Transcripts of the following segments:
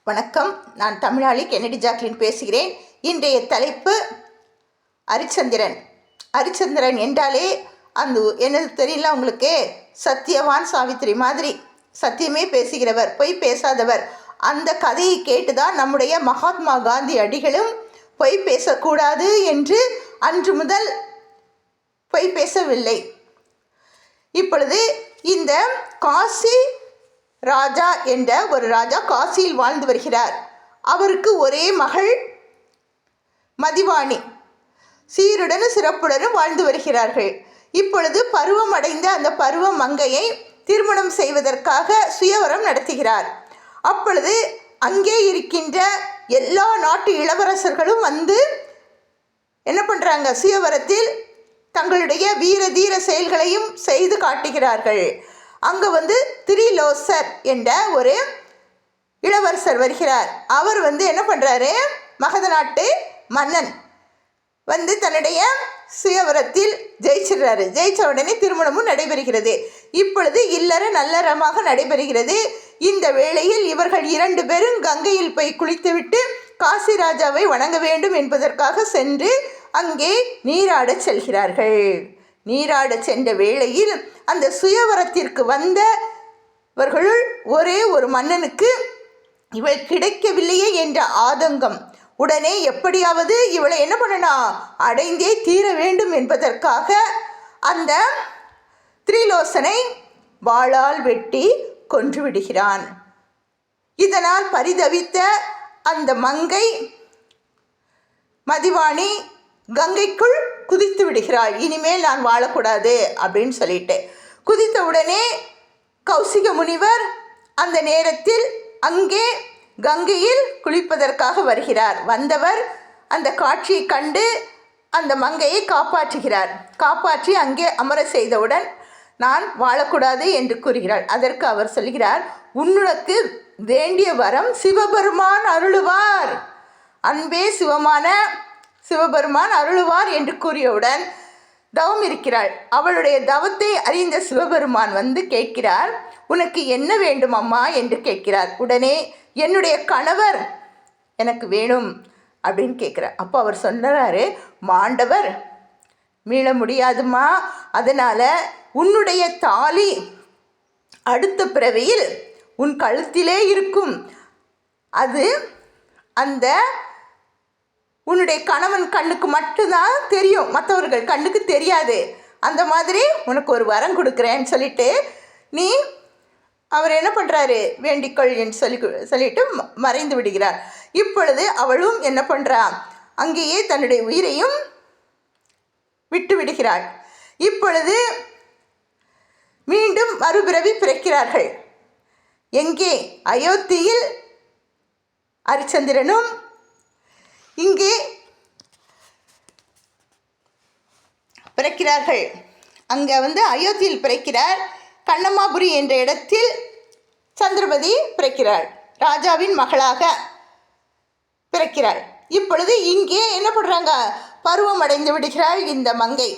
வணக்கம். நான் தமிழாளி Kennedy Jacqueline பேசுகிறேன். இன்றைய தலைப்பு அரிச்சந்திரன். அரிச்சந்திரன் என்றாலே அந்த என்னது தெரியல உங்களுக்கு, சத்தியவான் சாவித்திரி மாதிரி சத்தியமே பேசுகிறவர், பொய் பேசாதவர். அந்த கதையை கேட்டுதான் நம்முடைய மகாத்மா காந்தி அடிகளும் பொய் பேசக்கூடாது என்று அன்று முதல் பொய் பேசவில்லை. இப்பொழுது இந்த காசி ராஜா என்ற ஒரு ராஜா காசியில் வாழ்ந்து வருகிறார். அவருக்கு ஒரே மகள் மதிவாணி. சீருடனும் சிறப்புடனும் வாழ்ந்து வருகிறார்கள். இப்பொழுது பருவம் அடைந்த அந்த பருவ மங்கையை திருமணம் செய்வதற்காக சுயவரம் நடத்துகிறார். அப்பொழுது அங்கே இருக்கின்ற எல்லா நாட்டு இளவரசர்களும் வந்து என்ன பண்ணுறாங்க, சுயவரத்தில் தங்களுடைய வீர தீர செயல்களையும் செய்து காட்டுகிறார்கள். அங்கே வந்து திரிலோசர் என்ற ஒரு இளவரசர் வருகிறார். அவர் என்ன பண்ணுறாரு, மகத நாட்டு மன்னன் தன்னுடைய சுயவரத்தில் ஜெயிச்சிடுறாரு. ஜெயிச்ச உடனே திருமணமும் நடைபெறுகிறது. இப்பொழுது இல்லற நல்லறமாக நடைபெறுகிறது. இந்த வேளையில் இவர்கள் 2 பேரும் கங்கையில் போய் குளித்துவிட்டு காசி ராஜாவை வணங்க வேண்டும் என்பதற்காக சென்று அங்கே நீராடச் செல்கிறார்கள். நீராட சென்ற வேளையில் அந்த சுயவரத்திற்கு வந்தவர்களுள் ஒரே ஒரு மன்னனுக்கு இவள் கிடைக்கவில்லையே என்ற ஆதங்கம். உடனே எப்படியாவது இவளை என்ன பண்ணணும், அடைந்தே தீர வேண்டும் என்பதற்காக அந்த திரிலோசனை வாளால் வெட்டி கொன்று விடுகிறான். இதனால் பரிதவித்த அந்த மங்கை மதிவாணி கங்கைக்குள் குதித்து விடுகிறாள். இனிமேல் நான் வாழக்கூடாது அப்படின்னு சொல்லிட்டு குதித்த உடனே கௌசிக முனிவர் அந்த நேரத்தில் அங்கே கங்கையில் குளிப்பதற்காக வருகிறார். வந்தவர் அந்த காட்சியை கண்டு அந்த மங்கையை காப்பாற்றுகிறார். காப்பாற்றி அங்கே அமர செய்தவுடன் நான் வாழக்கூடாது என்று கூறுகிறாள். அதற்கு அவர் சொல்கிறார், உன்னுக்கு வேண்டிய வரம் சிவபெருமான் அருளுவார், அன்பே சிவமான சிவபெருமான் அருளுவார் என்று கூறியவுடன் தவம் இருக்கிறாள். அவளுடைய தவத்தை அறிந்த சிவபெருமான் கேட்கிறார், உனக்கு என்ன வேண்டும் அம்மா என்று கேட்கிறார். உடனே என்னுடைய கணவர் எனக்கு வேணும் அப்படின்னு கேட்குறார். அப்போ அவர் சொன்னார், மாண்டவர் மீள முடியாதுமா, அதனால் உன்னுடைய தாலி அடுத்த பிறவியில் உன் கழுத்திலே இருக்கும். அது அந்த உன்னுடைய கணவன் கண்ணுக்கு மட்டும்தான் தெரியும், மற்றவர்கள் கண்ணுக்கு தெரியாது. அந்த மாதிரி உனக்கு ஒரு வரம் கொடுக்குறேன்னு சொல்லிட்டு நீ அவர் என்ன பண்ணுறாரு, வேண்டிக்கொள் என்று சொல்லிட்டு மறைந்து விடுகிறார். இப்பொழுது அவளும் என்ன பண்ணுறா, அங்கேயே தன்னுடைய உயிரையும் விட்டு விடுகிறாள். இப்பொழுது மீண்டும் மறுபிறவி பிறக்கிறார்கள். எங்கே, அயோத்தியில் அரிச்சந்திரனும் இங்கே பிறக்கிறார்கள். அங்கே அயோத்தியில் பிறக்கிறார். கண்ணம்மாபுரி என்ற இடத்தில் சந்திரபதி பிறக்கிறாள். ராஜாவின் மகளாக பிறக்கிறாள். இப்பொழுது இங்கே என்ன பண்ணுறாங்க, பருவம் அடைந்து விடுகிறாள் இந்த மங்கை.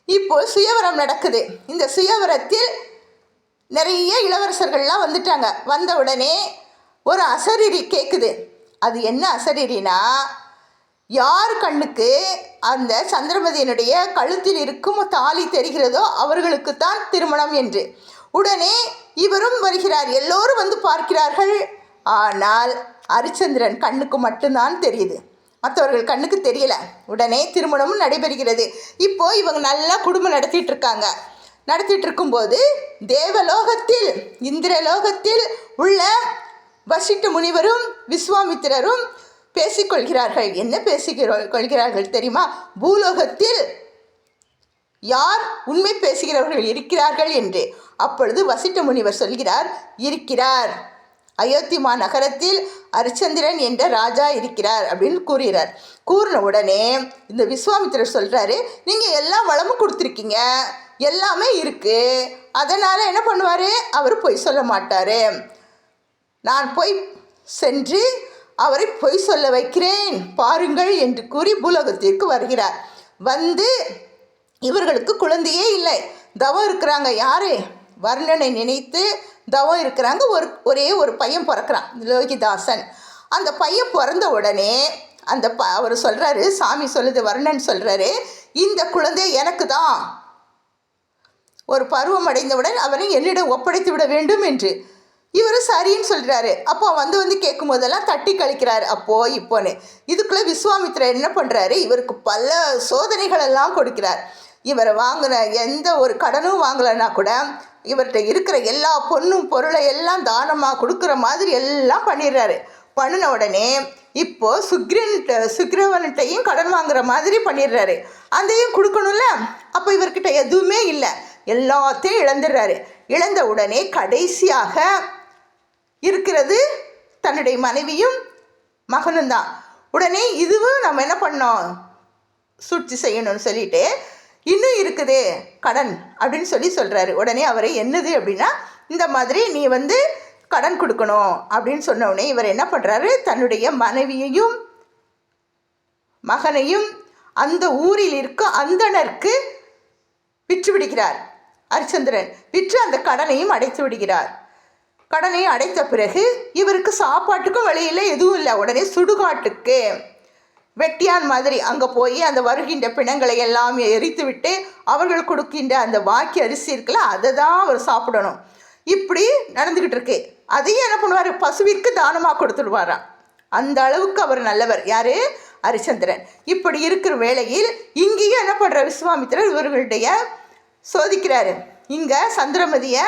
இப்போ சுயவரம் நடக்குது. இந்த சுயவரத்தில் நிறைய இளவரசர்கள்லாம் வந்துட்டாங்க. வந்த உடனே ஒரு அசரீரி கேட்குது. அது என்ன அசரீரினா, யார் கண்ணுக்கு அந்த சந்திரமதியினுடைய கழுத்தில் இருக்கும் தாலி தெரிகிறதோ அவர்களுக்குத்தான் திருமணம் என்று. உடனே இவரும் வருகிறார். எல்லோரும் பார்க்கிறார்கள். ஆனால் அரிச்சந்திரன் கண்ணுக்கு மட்டும்தான் தெரியுது, மற்றவர்கள் கண்ணுக்கு தெரியல. உடனே திருமணமும் நடைபெறுகிறது. இப்போ இவங்க நல்லா குடும்பம் நடத்திட்டு இருக்காங்க. நடத்திட்டு இருக்கும்போது தேவலோகத்தில் இந்திரலோகத்தில் உள்ள வசிஷ்ட முனிவரும் விஸ்வாமித்திரரும் பேசிக்கொள்கிறார்கள். என்ன பேசிக்கொள்கிறார்கள் தெரியுமா, பூலோகத்தில் யார் உண்மை பேசுகிறவர்கள் இருக்கிறார்கள் என்று. அப்பொழுது வசிஷ்ட முனிவர் சொல்கிறார், இருக்கிறார், அயோத்தி நகரத்தில் அரிச்சந்திரன் என்ற ராஜா இருக்கிறார் அப்படின்னு கூறுகிறார். கூறின உடனே இந்த விஸ்வாமித்திரர் சொல்கிறாரு, நீங்கள் எல்லா வளமும் கொடுத்துருக்கீங்க, எல்லாமே இருக்குது, அதனால் என்ன பண்ணுவார், அவர் பொய் சொல்ல மாட்டார். நான் போய் சென்று அவரை பொய் சொல்ல வைக்கிறேன் பாருங்கள் என்று கூறி பூலோகத்திற்கு வருகிறார். இவர்களுக்கு குழந்தையே இல்லை, தவம் இருக்கிறாங்க. யாரு, வர்ணனை நினைத்து தவம் இருக்கிறாங்க. ஒரே ஒரு பையன் பிறக்கிறான், லோகிதாசன். அந்த பையன் பிறந்த உடனே அவர் சொல்கிறாரு, சாமி சொல்லுது, வர்ணன் சொல்கிறாரு, இந்த குழந்தை எனக்கு தான், ஒரு பருவம் அடைந்தவுடன் அவரை என்னிடம் ஒப்படைத்து விட வேண்டும் என்று. இவர் சரின்னு சொல்கிறாரு. அப்போ வந்து கேட்கும் போதெல்லாம் தட்டி கழிக்கிறாரு, அப்போது இப்போன்னு. இதுக்குள்ளே விஸ்வாமித்திரர் என்ன பண்ணுறாரு, இவருக்கு பல சோதனைகளெல்லாம் கொடுக்கிறார். இவரை வாங்கின எந்த ஒரு கடனும் வாங்கலைன்னா கூட இவர்கிட்ட இருக்கிற எல்லா பொண்ணும் பொருளை எல்லாம் தானமாக கொடுக்குற மாதிரி எல்லாம் பண்ணிடுறாரு. பண்ணின உடனே இப்போது சுக்கிரவன்கிட்டையும் கடன் வாங்குற மாதிரி பண்ணிடுறாரு. அதையும் கொடுக்கணும்ல. அப்போ இவர்கிட்ட எதுவுமே இல்லை, எல்லாத்தையும் இழந்துடுறாரு. இழந்த உடனே கடைசியாக இருக்கிறது தன்னுடைய மனைவியும் மகனும் தான். உடனே இதுவும் நம்ம என்ன பண்ணோம், சூழ்ச்சி செய்யணும்னு சொல்லிட்டு இன்னும் இருக்குது கடன் அப்படின்னு சொல்கிறாரு. உடனே அவரை என்னது அப்படின்னா, இந்த மாதிரி நீ வந்து கடன் கொடுக்கணும் அப்படின்னு சொன்ன உடனே இவர் என்ன பண்ணுறாரு, தன்னுடைய மனைவியையும் மகனையும் அந்த ஊரில் இருக்க அந்தணருக்கு விற்று விடுகிறார். ஹரிச்சந்திரன் விற்று அந்த கடனையும் அடைத்து விடுகிறார். கடனை அடைத்த பிறகு இவருக்கு சாப்பாட்டுக்கும் வழியில் எதுவும் இல்லை. உடனே சுடுகாட்டுக்கு வெட்டியான் மாதிரி அங்கே போய் அந்த வருகின்ற பிணங்களை எல்லாம் எரித்து விட்டு அவர்கள் கொடுக்கின்ற அந்த வாக்கி அரிசி இருக்குல்ல, அதை தான் அவர் சாப்பிடணும். இப்படி நடந்துக்கிட்டு இருக்கு. அதையும் என்ன பண்ணுவார், பசுவிற்கு தானமாக கொடுத்துடுவாராம். அந்த அளவுக்கு அவர் நல்லவர். யார், ஹரிச்சந்திரன். இப்படி இருக்கிற வேளையில் இங்கேயும் என்ன பண்ணுற விஸ்வாமித்திரர் இவர்களுடைய சோதிக்கிறாரு. இங்கே சந்திரமதியை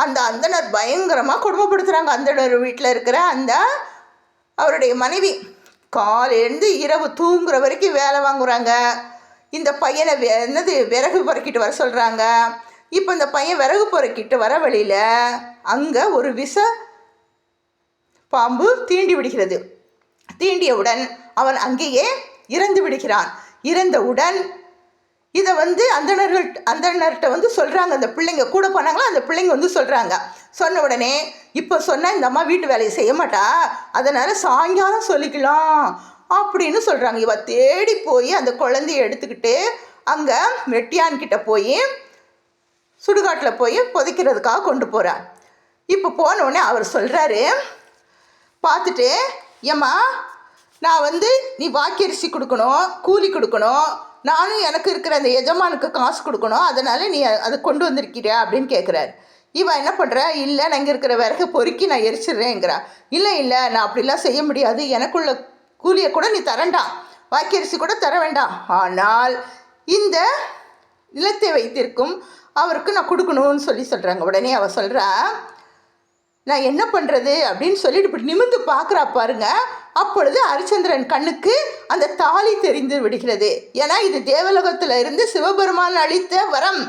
அந்த அந்தனர் பயங்கரமாக கொடுமைப்படுத்துகிறாங்க. அந்தனர் வீட்டில் இருக்கிற அவருடைய மனைவி காலையிலேருந்து இரவு தூங்குற வரைக்கும் வேலை வாங்குறாங்க. இந்த பையனை விறகு பொறுக்கிட்டு வர சொல்கிறாங்க. இப்போ இந்த பையன் விறகு பொறுக்கிட்டு வர வழியில் அங்கே ஒரு விஷ பாம்பு தீண்டி விடுகிறது. தீண்டியவுடன் அவன் அங்கேயே இறந்து விடுகிறான். இறந்தவுடன் இதை அந்தணர்கிட்ட சொல்கிறாங்க. அந்த பிள்ளைங்க கூட போனாங்களா, அந்த பிள்ளைங்க சொல்கிறாங்க. சொன்ன உடனே இப்போ சொன்னால் இந்த அம்மா வீட்டு வேலையை செய்ய மாட்டா, அதனால் சாயங்காலம் சொல்லிக்கலாம் அப்படின்னு சொல்கிறாங்க. இவ தேடி போய் அந்த குழந்தைய எடுத்துக்கிட்டு அங்கே வெட்டியான்கிட்ட போய் சுடுகாட்டில் போய் புதைக்கிறதுக்காக கொண்டு போகிறார். இப்போ போனோடனே அவர் சொல்கிறாரு, பார்த்துட்டு, ஏம்மா நான் நீ வாக்கரிசி கொடுக்கணும், கூலி கொடுக்கணும், நானும் எனக்கு இருக்கிற அந்த எஜமானுக்கு காசு கொடுக்கணும், அதனால் நீ அதை கொண்டு வந்திருக்கிறியா அப்படின்னு கேட்குறாரு. இவன் என்ன பண்ணுற, இல்லை நான் இங்கே இருக்கிற விறகு பொறுக்கி நான் எரிச்சிடுறேங்கிறா. இல்லை நான் அப்படிலாம் செய்ய முடியாது, எனக்குள்ள கூலியை கூட நீ தரண்டாம், வாக்கரிசி கூட தர வேண்டாம், ஆனால் இந்த நிலத்தை வைத்திருக்கும் அவருக்கு நான் கொடுக்கணும்னு சொல்கிறாங்க. உடனே அவள் சொல்கிறா, நான் என்ன பண்ணுறது அப்படின்னு சொல்லிட்டு இப்படி நிமிர்ந்து பார்க்குறா பாருங்க. அப்பொழுது ஹரிச்சந்திரன் கண்ணுக்கு அந்த தாலி தெரிந்து விடுகிறது. ஏன்னா இது தேவலோகத்தில் இருந்து சிவபெருமான் அளித்த வரம்.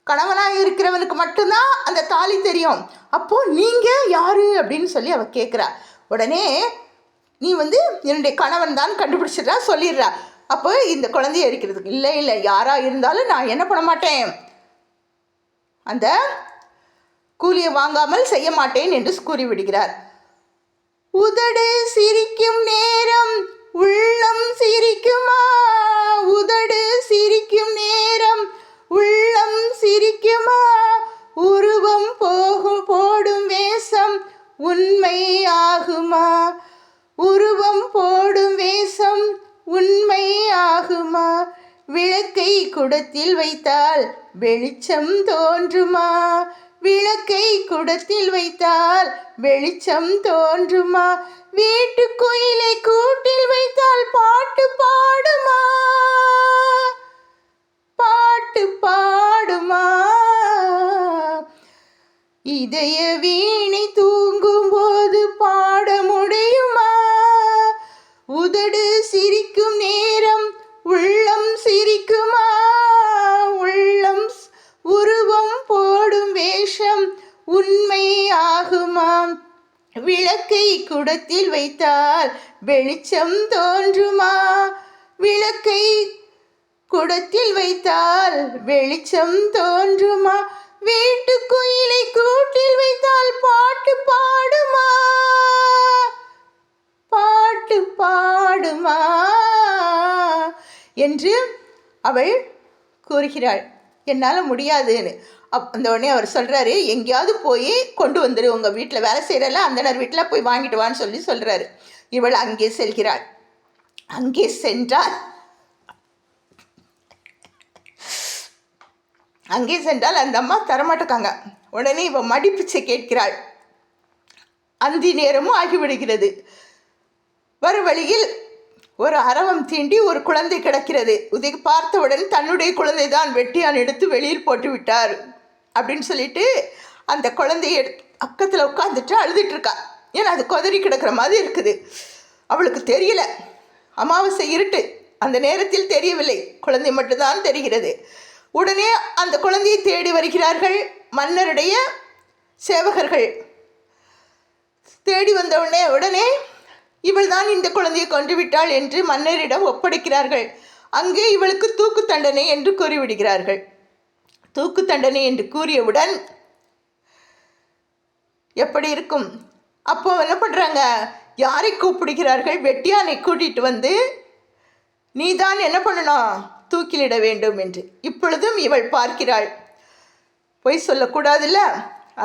கணவனாக இருக்கிறவனுக்கு மட்டும்தான் அந்த தாலி தெரியும். அப்போது நீங்கள் யார் அப்படின்னு அவள் கேட்குறா. உடனே நீ என்னுடைய கணவன் தான் கண்டுபிடிச்சிடுறா, சொல்லிடுறா. அப்போ இந்த குழந்தைய இருக்கிறதுக்கு இல்லை யாராக இருந்தாலும் நான் என்ன பண்ண மாட்டேன், அந்த கூலியை வாங்காமல் செய்ய மாட்டேன் என்று கூறிவிடுகிறார். உதடு சிரிக்கும் நேரம் உள்ளம் சிரிக்குமா, உதடு சிரிக்கும் நேரம் உள்ளம் சிரிக்குமா, உருவம் போடும் வேஷம் உண்மை ஆகுமா, உருவம் போடும் வேஷம் உண்மை ஆகுமா, விளக்கை குடத்தில் வைத்தால் வெளிச்சம் தோன்றுமா, விளக்கை குடத்தில் வைத்தால் வெளிச்சம் தோன்றுமா, வீட்டு கோயிலை கூட்டில் வைத்தால் பாட்டு பாடுமா, பாட்டு பாடுமா, இதய வீணை தூங்கும் போது பாட முடியுமா, உதடு சிரிக்கும் நேரம் உள்ளம் சிரிக்குமா, உள்ளம் உருவம் போடும் வேஷம் உண்மை ஆகுமா, விளக்கை குடத்தில் வைத்தால் வெளிச்சம் தோன்றுமா, விளக்கை குடத்தில் வைத்தால் வெளிச்சம் தோன்றுமா, வீட்டு குயிலை கூட்டில் வைத்தால் பாட்டு பாடுமா, பாட்டு பாடுமா என்று அவள் கூறுகிறாள். என்னால் முடியாதுன்னு. அந்த உடனே அவர் சொல்கிறாரு, எங்கேயாவது போய் கொண்டு வந்துடு, உங்கள் வீட்டில் வேலை செய்கிறல அந்தனர் வீட்டில் போய் வாங்கிட்டு வான்னு சொல்கிறாரு. இவள் அங்கே செல்கிறாள். அங்கே சென்றால் அந்த அம்மா தரமாட்டேக்காங்க. உடனே இவள் மடிப்பிச்சை கேட்கிறாள். அந்தி நேரமும் ஆகிவிடுகிறது. வர வழியில் ஒரு அரவம் தீண்டி ஒரு குழந்தை கிடக்கிறது. இதை பார்த்தவுடன் தன்னுடைய குழந்தை தான் வெட்டியான் எடுத்து வெளியில் போட்டு விட்டார் அப்படின்னு சொல்லிட்டு அந்த குழந்தைய அக்கத்தில் உட்காந்துட்டு அழுதுட்டு இருக்கா. ஏன்னா அது கொதறி கிடக்கிற மாதிரி இருக்குது. அவளுக்கு தெரியல, அமாவாசை இருட்டு, அந்த நேரத்தில் தெரியவில்லை, குழந்தை மட்டும்தான் தெரிகிறது. உடனே அந்த குழந்தையை தேடி வருகிறார்கள் மன்னருடைய சேவகர்கள். தேடி உடனே இவள் தான் இந்த குழந்தையை கொன்று விட்டாள் என்று மன்னரிடம் ஒப்படைக்கிறார்கள். அங்கே இவளுக்கு தூக்கு தண்டனை என்று கூறிவிடுகிறார்கள். தூக்கு தண்டனை என்று கூறியவுடன் எப்படி இருக்கும்? அப்போ என்ன பண்ணுறாங்க, யாரை கூப்பிடுகிறார்கள்? வெட்டியானை கூட்டிகிட்டு வந்து நீதான் என்ன பண்ணணும், தூக்கிலிட வேண்டும் என்று. இப்பொழுதும் இவள் பார்க்கிறாள், பொய் சொல்லக்கூடாதுல்ல,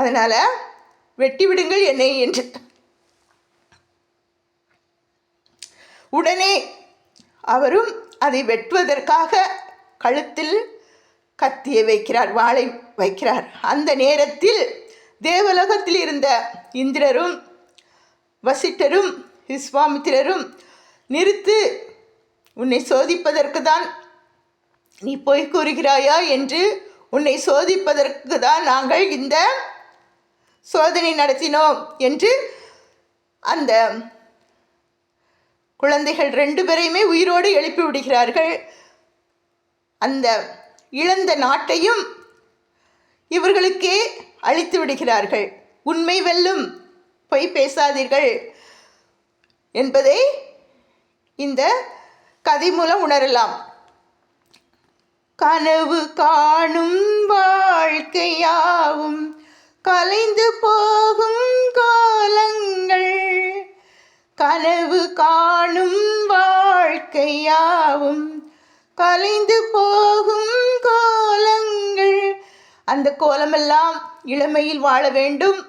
அதனால் வெட்டி விடுங்கள் என்னை என்று. உடனே அவரும் அதை வெட்டுவதற்காக கழுத்தில் கத்தியை வைக்கிறார், வாளை வைக்கிறார். அந்த நேரத்தில் தேவலோகத்தில் இருந்த இந்திரரும் வசிட்டரும் விஸ்வாமித்திரரும், நிறுத்து, உன்னை சோதிப்பதற்கு தான் நீ பொய் கூறுகிறாயா என்று உன்னை சோதிப்பதற்கு தான் நாங்கள் இந்த சோதனை நடத்தினோம் என்று அந்த குழந்தைகள் 2 பேரையுமே உயிரோடு எழுப்பி விடுகிறார்கள். அந்த இழந்த நாட்டையும் இவர்களுக்கே அழித்து விடுகிறார்கள். உண்மை வெல்லும், பொய் பேசாதீர்கள் என்பதை இந்த கதை மூலம் உணரலாம். கனவு காணும் வாழ்க்கையாவும் கலைந்து போகும் காலங்கள், கனவு காணும் வாழ்க்கையாவும் கலைந்து போகும் கோலங்கள். அந்த கோலமெல்லாம் இளமையில் வாழ வேண்டும்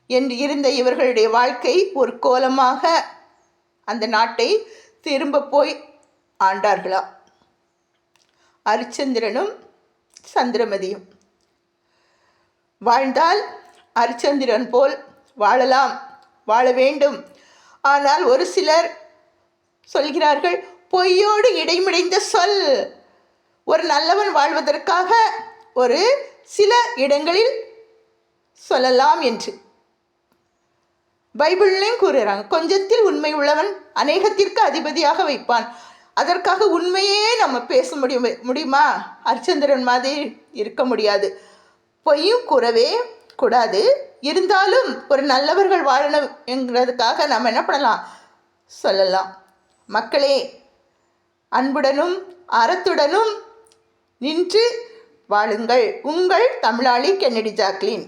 என்று இருந்த இவர்களுடைய வாழ்க்கை ஒரு கோலமாக அந்த நாட்டை திரும்ப போய் ஆண்டார்களாம். அரிச்சந்திரனும் சந்திரமதியும் வாழ்ந்தால் அரிச்சந்திரன் போல் வாழலாம், வாழ வேண்டும். ஆனால் ஒரு சிலர் சொல்கிறார்கள், பொய்யோடு இடைமிடைந்த சொல். ஒரு நல்லவன் வாழ்வதற்காக ஒரு சில இடங்களில் சொல்லலாம் என்று பைபிள்லையும் கூறுகிறாங்க. கொஞ்சத்தில் உண்மை உள்ளவன் அநேகத்திற்கு அதிபதியாக வைப்பான். அதற்காக உண்மையே நம்ம பேச முடியுமா? அரிச்சந்திரன் மாதிரி இருக்க முடியாது. பொய்யும் கூறவே கூடாது. இருந்தாலும் ஒரு நல்லவர்கள் வாழணும் என்கிறதுக்காக நம்ம என்ன பண்ணலாம், சொல்லலாம். மக்களே, அன்புடனும் அறத்துடனும் நின்று வாழுங்கள். உங்கள் தமிழாளி கென்னடி ஜாக்லின்.